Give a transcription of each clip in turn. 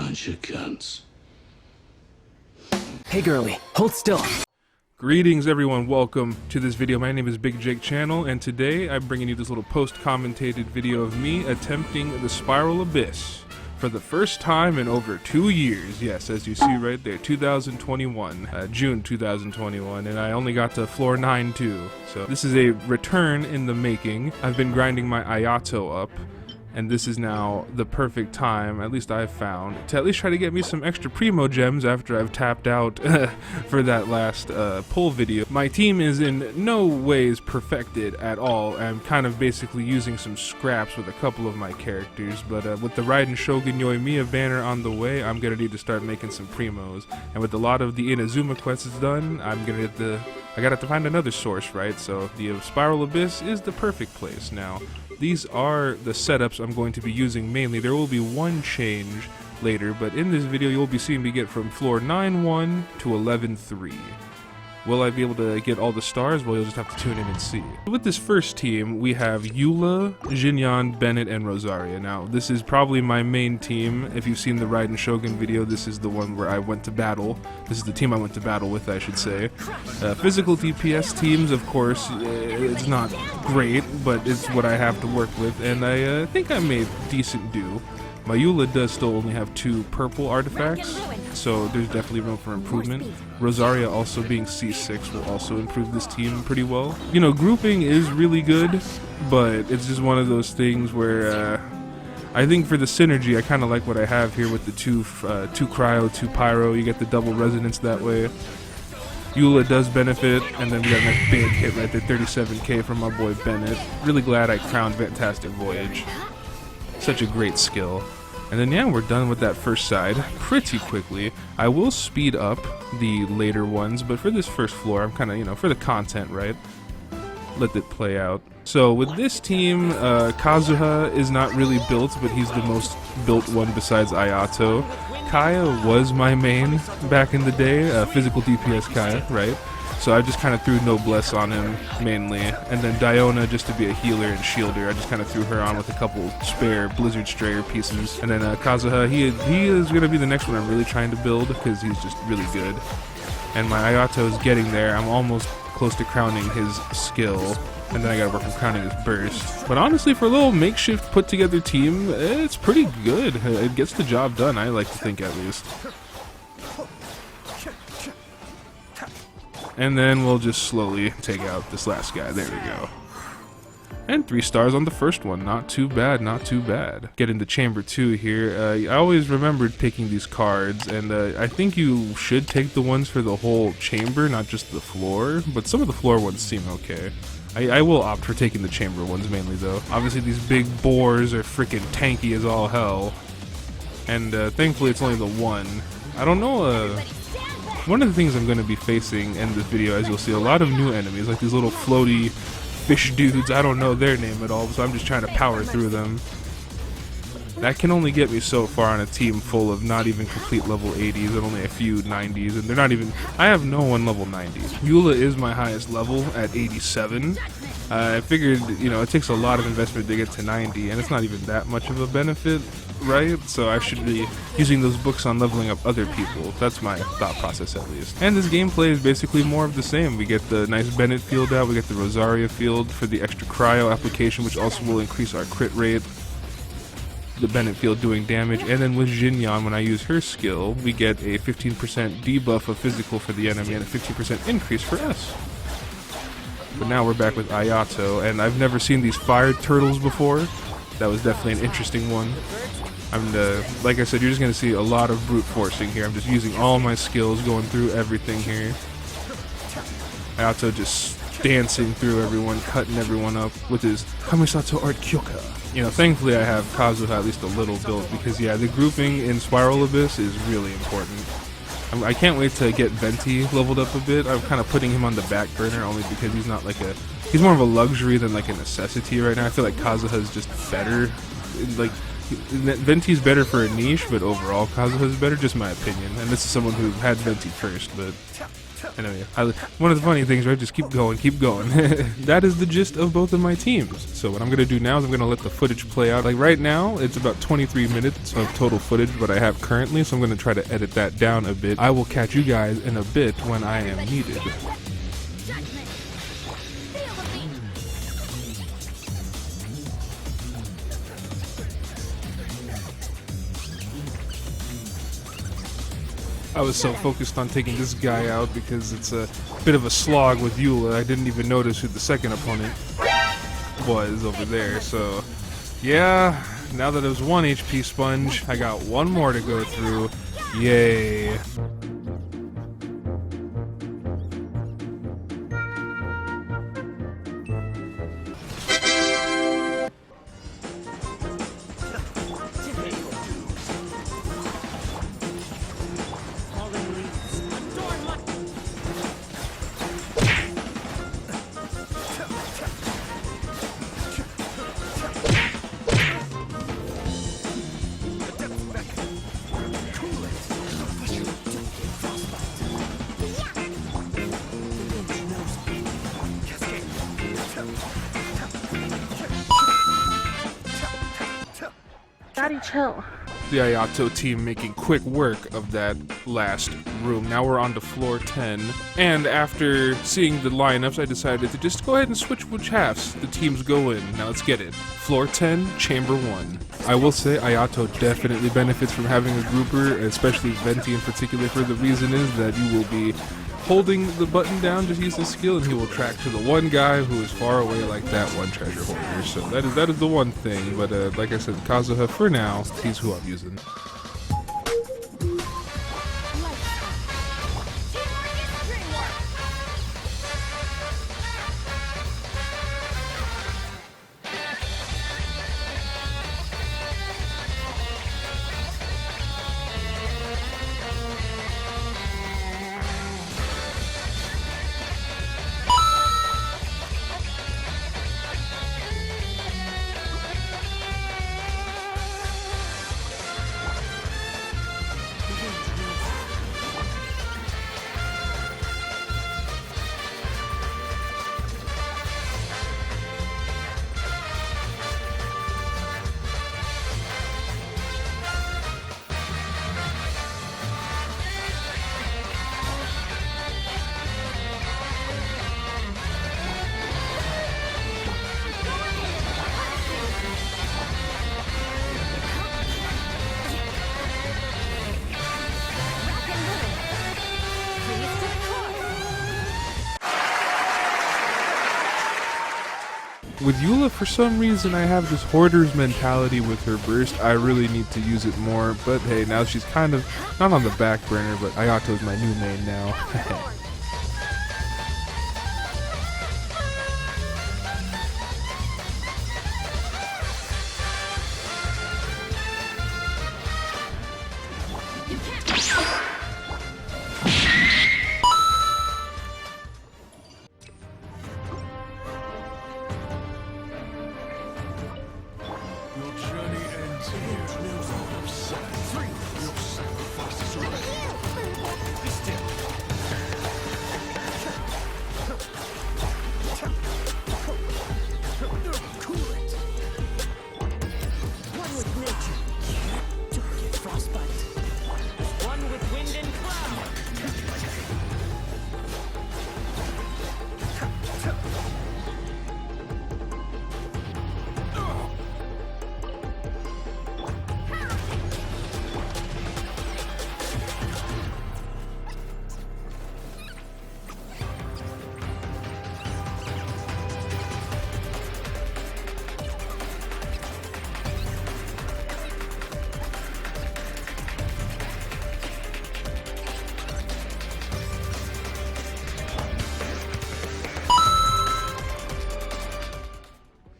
bunch of cunts. Hey girly, hold still. Greetings everyone, welcome to this video. My name is Big Jake Channel, and today I'm bringing you this little post-commentated video of me attempting the Spiral Abyss for the first time in over 2 years. Yes, as you see right there, 2021, June 2021, and I only got to floor 9 too. So this is a return in the making. I've been grinding my Ayato up, and this is now the perfect time, at least I've found, to at least try to get me some extra primo gems after I've tapped out for that last pull video. My team is in no ways perfected at all. I'm kind of basically using some scraps with a couple of my characters, but with the Raiden Shogun and Yoimiya banner on the way, I'm gonna need to start making some primos. And with a lot of the Inazuma quests done, I gotta have to find another source, right? So the Spiral Abyss is the perfect place now. These are the setups I'm going to be using mainly. There will be one change later, but in this video you'll be seeing me get from floor 9-1 to 11-3. Will I be able to get all the stars? Well, you'll just have to tune in and see. With this first team, we have Eula, Jinyan, Bennett, and Rosaria. Now, this is probably my main team. If you've seen the Raiden Shogun video, this is the one where I went to battle. This is the team I went to battle with, I should say. Physical DPS teams, of course, it's not great, but it's what I have to work with, and I think I made decent do. My Eula does still only have 2 purple artifacts, so there's definitely room for improvement. Rosaria also being C6 will also improve this team pretty well. You know, grouping is really good, but it's just one of those things where I think for the synergy, I kind of like what I have here with the 2 cryo, 2 pyro. You get the double resonance that way. Eula does benefit, and then we got a nice big hit right there, 37k from my boy Bennett. Really glad I crowned Fantastic Voyage. Such a great skill. And then yeah, we're done with that first side pretty quickly. I will speed up the later ones, but for this first floor, I'm kind of, you know, for the content, right? Let it play out. So with this team, Kazuha is not really built, but he's the most built one besides Ayato. Kaya was my main back in the day, physical DPS Kaya, right? So I just kind of threw Noblesse on him mainly, and then Diona just to be a healer and shielder. I just kind of threw her on with a couple spare Blizzard Strayer pieces. And then Kazuha, he is going to be the next one I'm really trying to build because he's just really good. And my Ayato is getting there. I'm almost close to crowning his skill, and then I gotta work on crowning his burst. But honestly, for a little makeshift put together team, it's pretty good. It gets the job done, I like to think at least. And then we'll just slowly take out this last guy. There we go. And 3 stars on the first one. Not too bad, not too bad. Get into Chamber 2 here. I always remembered taking these cards, and I think you should take the ones for the whole chamber, not just the floor. But some of the floor ones seem okay. I will opt for taking the chamber ones mainly, though. Obviously, these big boars are freaking tanky as all hell. And thankfully, it's only the one. I don't know, one of the things I'm going to be facing in this video, as you'll see, a lot of new enemies, like these little floaty fish dudes. I don't know their name at all, so I'm just trying to power through them. That can only get me so far on a team full of not even complete level 80s and only a few 90s, and they're not even... I have no one level 90. Eula is my highest level at 87. I figured, you know, it takes a lot of investment to get to 90, and it's not even that much of a benefit, right? So I should be using those books on leveling up other people. That's my thought process, at least. And this gameplay is basically more of the same. We get the nice Bennett field out, we get the Rosaria field for the extra cryo application, which also will increase our crit rate. The Bennett field doing damage, and then with Jinyan, when I use her skill, we get a 15% debuff of physical for the enemy and a 15% increase for us. But now we're back with Ayato, and I've never seen these fire turtles before. That was definitely an interesting one. Like I said, you're just going to see a lot of brute forcing here. I'm just using all my skills, going through everything here. Ayato just dancing through everyone, cutting everyone up with his Kamisato Art Kyoka. You know, thankfully I have Kazuha at least a little built, because yeah, the grouping in Spiral Abyss is really important. I can't wait to get Venti leveled up a bit. I'm kind of putting him on the back burner only because he's not like he's more of a luxury than like a necessity right now. I feel like Kazuha is just better. Like, Venti's better for a niche, but overall Kazuha is better, just my opinion. And this is someone who had Venti first, but I know, yeah. One of the funny things, right? Just keep going, keep going. That is the gist of both of my teams. So what I'm going to do now is I'm going to let the footage play out. Like right now, it's about 23 minutes of total footage what I have currently, so I'm going to try to edit that down a bit. I will catch you guys in a bit when I am needed. I was so focused on taking this guy out because it's a bit of a slog with Eula. I didn't even notice who the second opponent was over there. So, yeah, now that it was 1 HP sponge, I got one more to go through. Yay. Daddy, chill. The Ayato team making quick work of that last room. Now we're on to floor 10. And after seeing the lineups, I decided to just go ahead and switch which halves the teams go in. Now let's get it. Floor 10, chamber 1. I will say Ayato definitely benefits from having a grouper, especially Venti in particular, for the reason is that you will be holding the button down, just use his skill, and he will track to the one guy who is far away like that one treasure holder. So that is the one thing. But like I said, Kazuha, for now, he's who I'm using. With Eula, for some reason, I have this hoarder's mentality with her burst. I really need to use it more, but hey, now she's kind of not on the back burner, but Ayato's my new main now.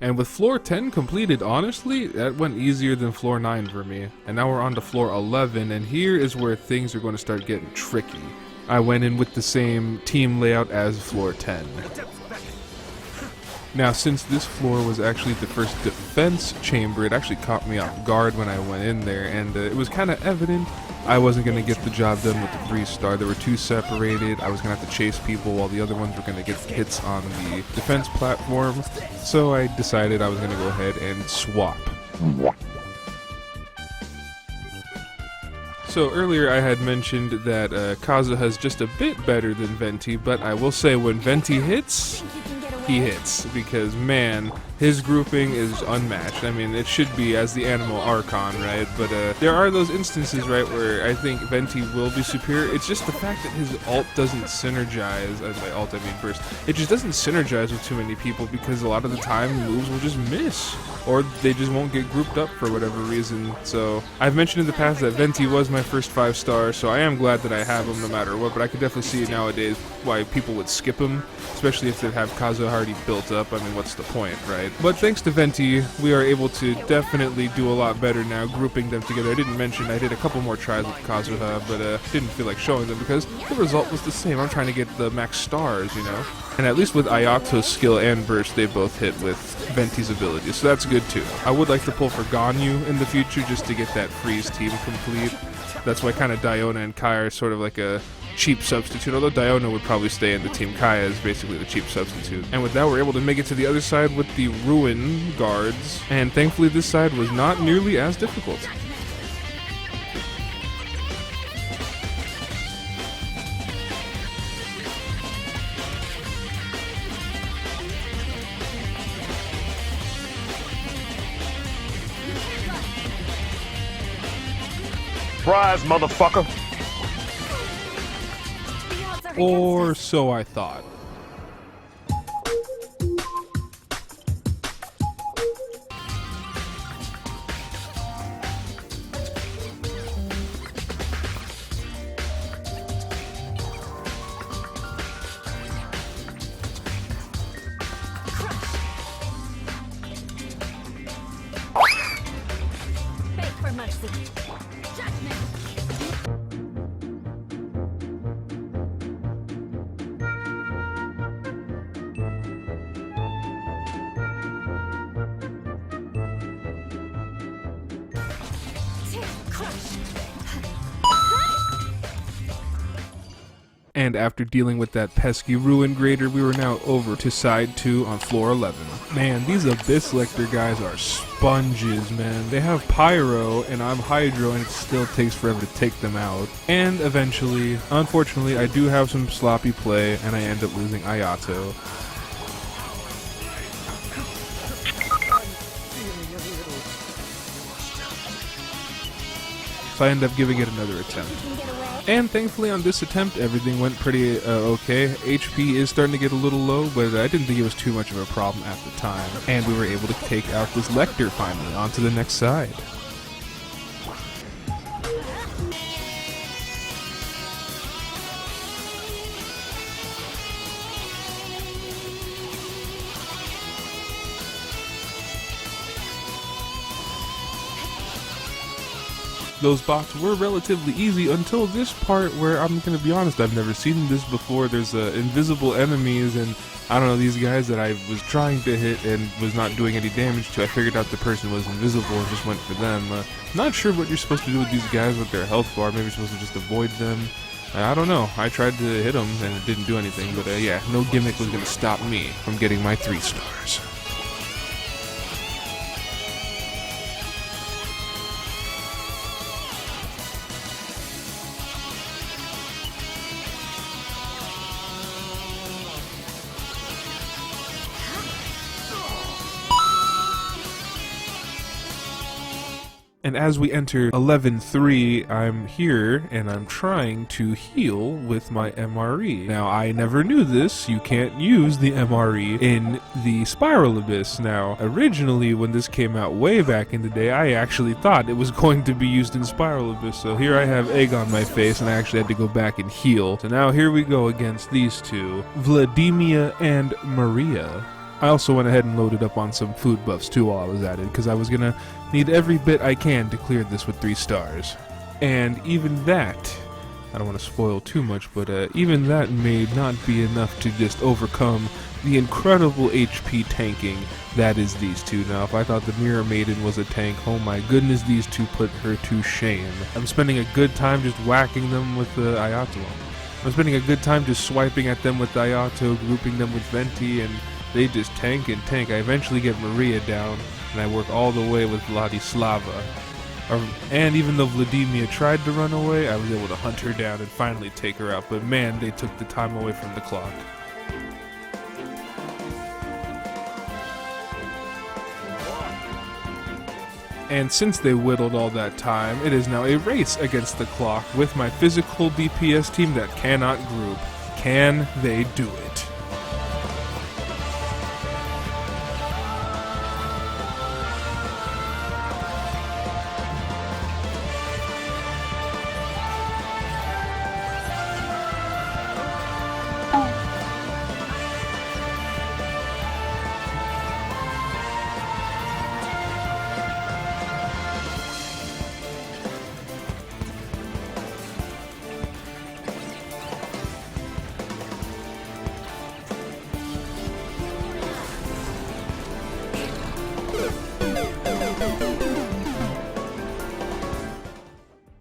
And with floor 10 completed, honestly, that went easier than floor 9 for me. And now we're on to floor 11, and here is where things are going to start getting tricky. I went in with the same team layout as floor 10. Now, since this floor was actually the first defense chamber, it actually caught me off guard when I went in there, and it was kind of evident I wasn't going to get the job done with the 3-star. They were too separated. I was going to have to chase people while the other ones were going to get hits on the defense platform, so I decided I was going to go ahead and swap. So earlier I had mentioned that Kazuha is just a bit better than Venti, but I will say when Venti hits, he hits, because man, his grouping is unmatched. I mean, it should be as the animal Archon, right? But there are those instances, right, where I think Venti will be superior. It's just the fact that his ult doesn't synergize, by ult I mean burst, it just doesn't synergize with too many people, because a lot of the time moves will just miss, or they just won't get grouped up for whatever reason. So I've mentioned in the past that Venti was my first 5-star, so I am glad that I have him no matter what, but I could definitely see nowadays why people would skip him, especially if they have Kazuha already built up. I mean, what's the point, right? But thanks to Venti, we are able to definitely do a lot better now, grouping them together. I didn't mention I did a couple more tries with Kazuha, but didn't feel like showing them because the result was the same. I'm trying to get the max stars, you know? And at least with Ayato's skill and burst, they both hit with Venti's ability, so that's good too. I would like to pull for Ganyu in the future just to get that freeze team complete. That's why kind of Diona and Kai are sort of like a cheap substitute, although Diona would probably stay in the team. Kaya is basically the cheap substitute. And with that, we're able to make it to the other side with the Ruin guards, and thankfully this side was not nearly as difficult. Surprise, motherfucker! Or so I thought. Beg for mercy. Judgment. And after dealing with that pesky Ruin Grader, we were now over to side 2 on floor 11. Man, these Abyss Lecter guys are sponges, man. They have Pyro, and I'm Hydro, and it still takes forever to take them out. And eventually, unfortunately, I do have some sloppy play, and I end up losing Ayato. So I end up giving it another attempt. And thankfully on this attempt, everything went pretty okay. HP is starting to get a little low, but I didn't think it was too much of a problem at the time. And we were able to take out this Lecter finally, on to the next side. Those bots were relatively easy until this part where I'm gonna be honest, I've never seen this before. There's invisible enemies, and I don't know, these guys that I was trying to hit and was not doing any damage to, I figured out the person was invisible and just went for them. Not sure what you're supposed to do with these guys with their health bar. Maybe you're supposed to just avoid them. I don't know. I tried to hit them and it didn't do anything, but yeah, no gimmick was gonna stop me from getting my 3 stars. And as we enter 11-3, I'm here and I'm trying to heal with my MRE. Now, I never knew this. You can't use the MRE in the Spiral Abyss. Now, originally, when this came out way back in the day, I actually thought it was going to be used in Spiral Abyss. So here I have egg on my face and I actually had to go back and heal. So now here we go against these two, Vladimir and Maria. I also went ahead and loaded up on some food buffs too while I was at it, because I was gonna need every bit I can to clear this with 3 stars. And even that I don't want to spoil too much, but even that may not be enough to just overcome the incredible HP tanking that is these two. Now, if I thought the Mirror Maiden was a tank, oh my goodness, these two put her to shame. I'm spending a good time just whacking them with the Ayato. I'm spending a good time just swiping at them with the Ayato, grouping them with Venti, and they just tank and tank. I eventually get Maria down, and I work all the way with Vladislava. And even though Vladimir tried to run away, I was able to hunt her down and finally take her out. But man, they took the time away from the clock. And since they whittled all that time, it is now a race against the clock with my physical DPS team that cannot group. Can they do it?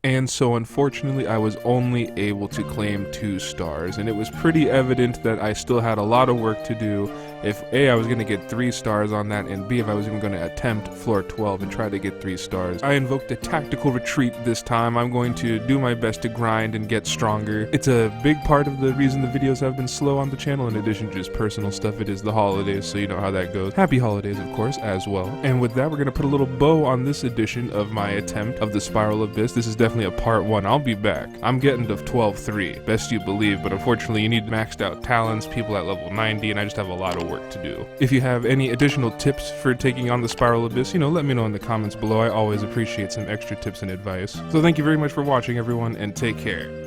And so unfortunately I was only able to claim 2 stars, and it was pretty evident that I still had a lot of work to do if A, I was going to get 3 stars on that, and B, if I was even going to attempt floor 12 and try to get 3 stars. I invoked a tactical retreat this time. I'm going to do my best to grind and get stronger. It's a big part of the reason the videos have been slow on the channel. In addition to just personal stuff, it is the holidays, so you know how that goes. Happy holidays, of course, as well. And with that, we're going to put a little bow on this edition of my attempt of the Spiral Abyss. This is definitely a part 1. I'll be back. I'm getting to 12-3, best you believe, but unfortunately you need maxed out talents, people at level 90, and I just have a lot of work to do. If you have any additional tips for taking on the Spiral Abyss, let me know in the comments below. I always appreciate some extra tips and advice. So thank you very much for watching, everyone, and take care.